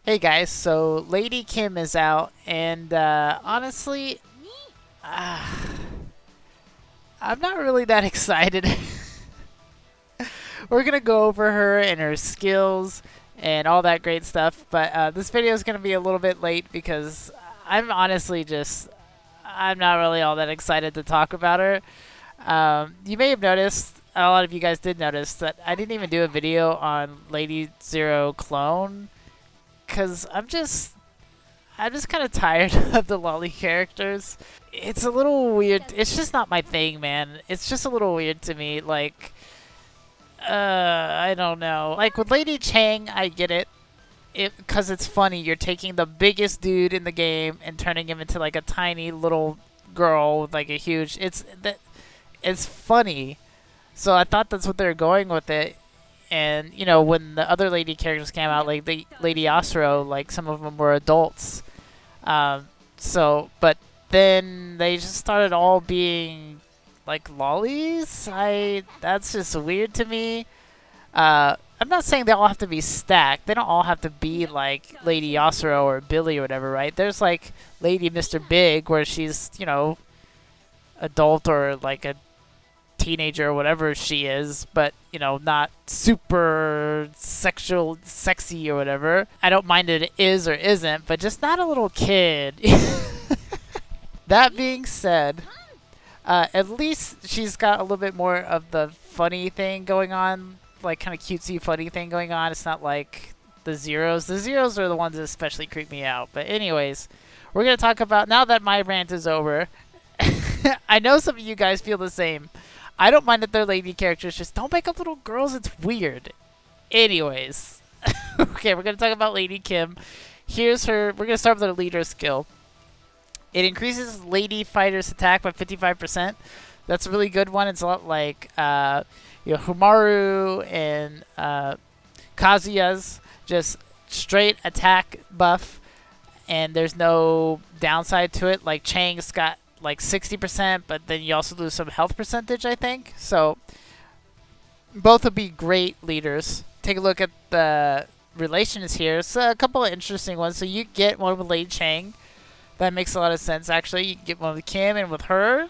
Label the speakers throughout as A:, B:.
A: Hey guys, so Lady Kim is out, and honestly, I'm not really that excited. We're gonna go over her and her skills and all that great stuff, but this video is gonna be a little bit late because I'm honestly I'm not really all that excited to talk about her. You may have noticed, a lot of you guys did notice, that I didn't even do a video on Lady Zero Clone. Because I'm just kind of tired of the lolly characters. It's a little weird. It's just not my thing, man. It's just a little weird to me. Like, I don't know. Like with Lady Chang, I get it. Because it's funny. You're taking the biggest dude in the game and turning him into like a tiny little girl with like a huge. It's funny. So I thought that's what they were going with it. And, you know, when the other lady characters came out, like the Lady Asuro, like some of them were adults. But then they just started all being like lollies. That's just weird to me. I'm not saying they all have to be stacked. They don't all have to be like Lady Asuro or Billy or whatever, right? There's like Lady Mr. Big, where she's, you know, adult or like a teenager or whatever she is, but you know, not super sexy or whatever. I don't mind it is or isn't, but just not a little kid. That being said, at least she's got a little bit more of the funny thing going on, like kind of cutesy funny thing going on. It's not like the Zeros. The Zeros are the ones that especially creep me out. But anyways, we're gonna talk about, now that my rant is over, I know some of you guys feel the same. I don't mind that they're lady characters, just don't make up little girls, it's weird. Anyways. Okay, we're going to talk about Lady Kim. Here's her, we're going to start with her leader skill. It increases lady fighter's attack by 55%. That's a really good one. It's a lot like Humaru and Kazuya's, just straight attack buff, and there's no downside to it. Like Chang's got like 60%, but then you also lose some health percentage, I think. So both would be great leaders. Take a look at the relations here. So a couple of interesting ones. So you get one with Lady Chang. That makes a lot of sense, actually. You get one with Kim and with her.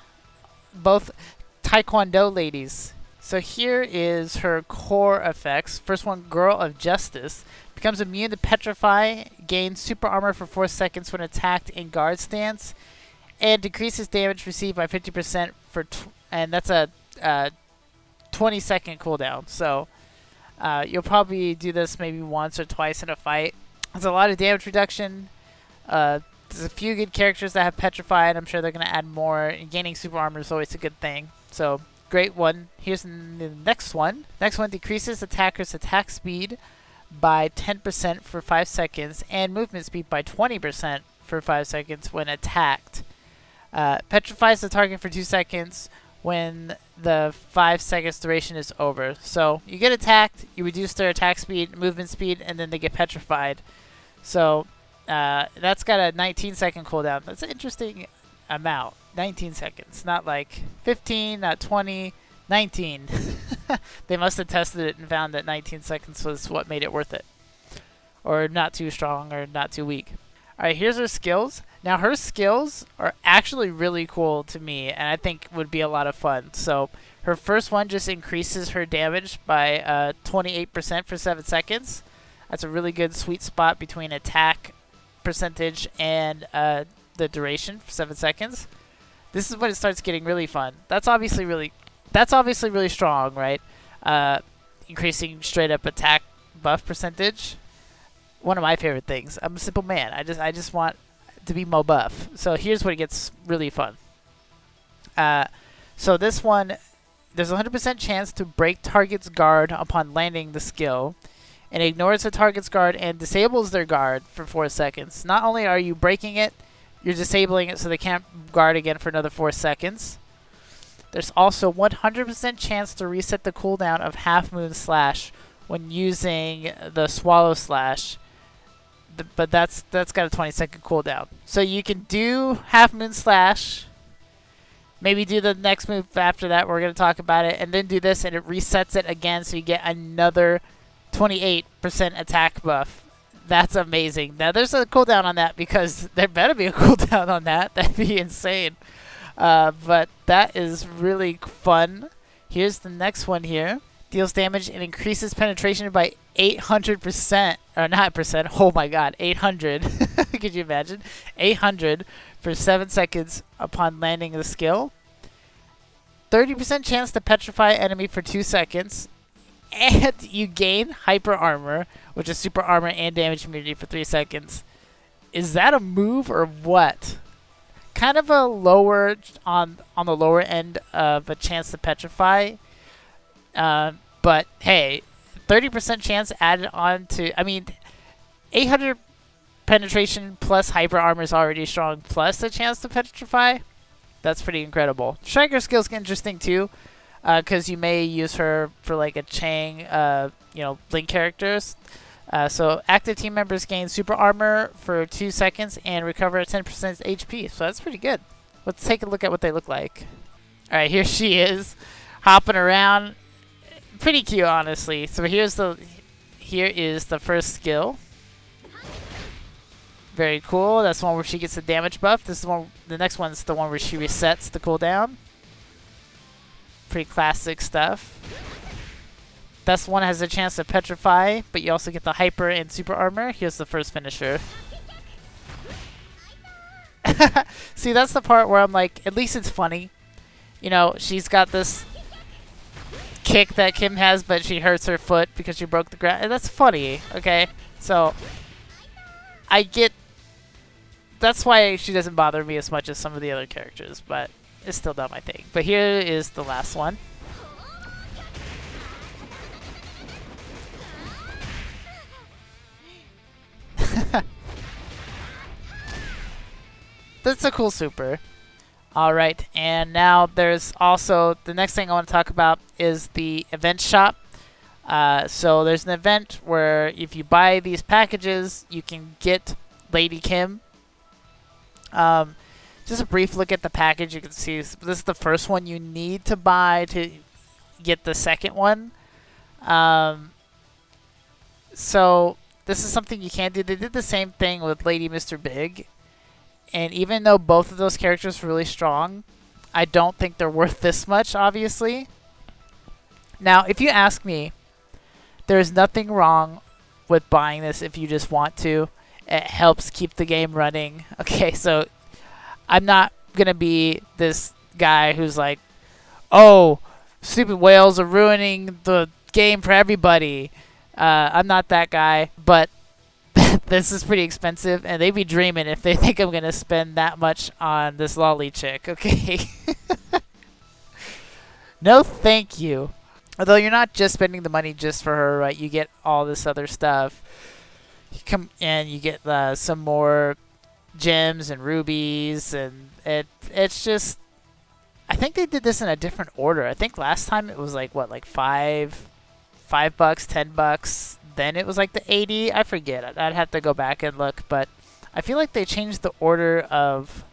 A: Both Taekwondo ladies. So here is her core effects. First one, Girl of Justice. Becomes immune to petrify. Gains super armor for 4 seconds when attacked in guard stance. And decreases damage received by 50% and that's a 20-second cooldown. So you'll probably do this maybe once or twice in a fight. There's a lot of damage reduction. There's a few good characters that have petrified. I'm sure they're going to add more. And gaining super armor is always a good thing. So great one. Here's the next one. Next one decreases attacker's attack speed by 10% for 5 seconds and movement speed by 20% for 5 seconds when attacked. Petrifies the target for 2 seconds when the 5 seconds duration is over. So you get attacked, you reduce their attack speed, movement speed, and then they get petrified. So that's got a 19-second cooldown. That's an interesting amount. 19 seconds. Not like 15, not 20, 19. They must have tested it and found that 19 seconds was what made it worth it. Or not too strong or not too weak. Alright, here's her skills. Now, her skills are actually really cool to me, and I think would be a lot of fun. So, her first one just increases her damage by 28% for 7 seconds. That's a really good sweet spot between attack percentage and the duration for 7 seconds. This is when it starts getting really fun. That's obviously really strong, right? Increasing straight up attack buff percentage. One of my favorite things. I'm a simple man. I just want to be more buff. So here's where it gets really fun. So this one, there's a 100% chance to break target's guard upon landing the skill. It ignores the target's guard and disables their guard for 4 seconds. Not only are you breaking it, you're disabling it so they can't guard again for another 4 seconds. There's also 100% chance to reset the cooldown of Half Moon Slash when using the Swallow Slash. But that's got a 20-second cooldown. So you can do Half Moon Slash, Maybe do the next move after that. We're going to talk about it. And then do this, and it resets it again, so you get another 28% attack buff. That's amazing. Now, there's a cooldown on that because there better be a cooldown on that. That'd be insane. But that is really fun. Here's the next one here. Deals damage and increases penetration by 800%. Or not percent. Oh my god. 800. Could you imagine? 800 for 7 seconds upon landing the skill. 30% chance to petrify enemy for 2 seconds. And you gain hyper armor, which is super armor and damage immunity for 3 seconds. Is that a move or what? Kind of a lower on the lower end of a chance to petrify. But hey, 30% chance added on to, I mean, 800 penetration plus hyper armor is already strong, plus a chance to petrify. That's pretty incredible. Striker skill's interesting too, because you may use her for like a Chang, Link characters. So active team members gain super armor for 2 seconds and recover 10% HP. So that's pretty good. Let's take a look at what they look like. All right, here she is, hopping around. Pretty cute, honestly. So here is the first skill. Very cool. That's the one where she gets the damage buff. This is the next one's the one where she resets the cooldown. Pretty classic stuff. This one has a chance to petrify, but you also get the hyper and super armor. Here's the first finisher. See, that's the part where I'm like, at least it's funny. You know, she's got this kick that Kim has, but she hurts her foot because she broke the ground. And that's funny, okay? So, I get... That's why she doesn't bother me as much as some of the other characters, but it's still not my thing. But here is the last one. That's a cool super. Alright, and now there's also, the next thing I want to talk about is the event shop. So there's an event where if you buy these packages, you can get Lady Kim. Just a brief look at the package. You can see this is the first one you need to buy to get the second one. So this is something you can do. They did the same thing with Lady Mr. Big. And even though both of those characters are really strong, I don't think they're worth this much, obviously. Now, if you ask me, there's nothing wrong with buying this if you just want to. It helps keep the game running. Okay, so I'm not going to be this guy who's like, oh, stupid whales are ruining the game for everybody. I'm not that guy, but this is pretty expensive, and they be dreaming if they think I'm going to spend that much on this lolly chick, okay? No thank you. Although you're not just spending the money just for her, right? You get all this other stuff. You come and you get some more gems and rubies, and it's just... I think they did this in a different order. I think last time it was like, what, like $5, $10. Then it was like the 80. I forget. I'd have to go back and look, but I feel like they changed the order of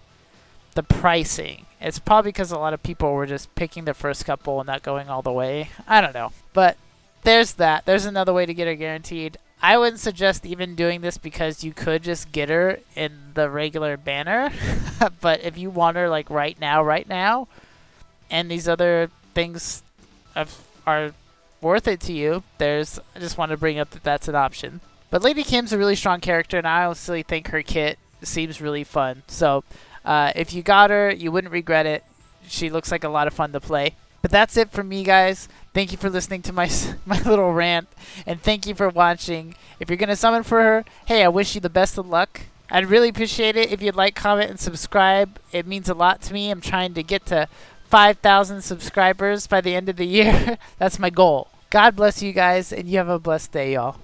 A: the pricing. It's probably because a lot of people were just picking the first couple and not going all the way. I don't know. But there's that. There's another way to get her guaranteed. I wouldn't suggest even doing this because you could just get her in the regular banner. But if you want her like right now, and these other things are worth it to you, I just want to bring up that that's an option. But Lady Kim's a really strong character, and I honestly think her kit seems really fun. So if you got her, you wouldn't regret it. She looks like a lot of fun to play. But that's it from me, guys. Thank you for listening to my little rant, and thank you for watching. If you're going to summon for her, hey, I wish you the best of luck. I'd really appreciate it if you'd like, comment, and subscribe. It means a lot to me. I'm trying to get to 5,000 subscribers by the end of the year. That's my goal. God bless you guys, and you have a blessed day, y'all.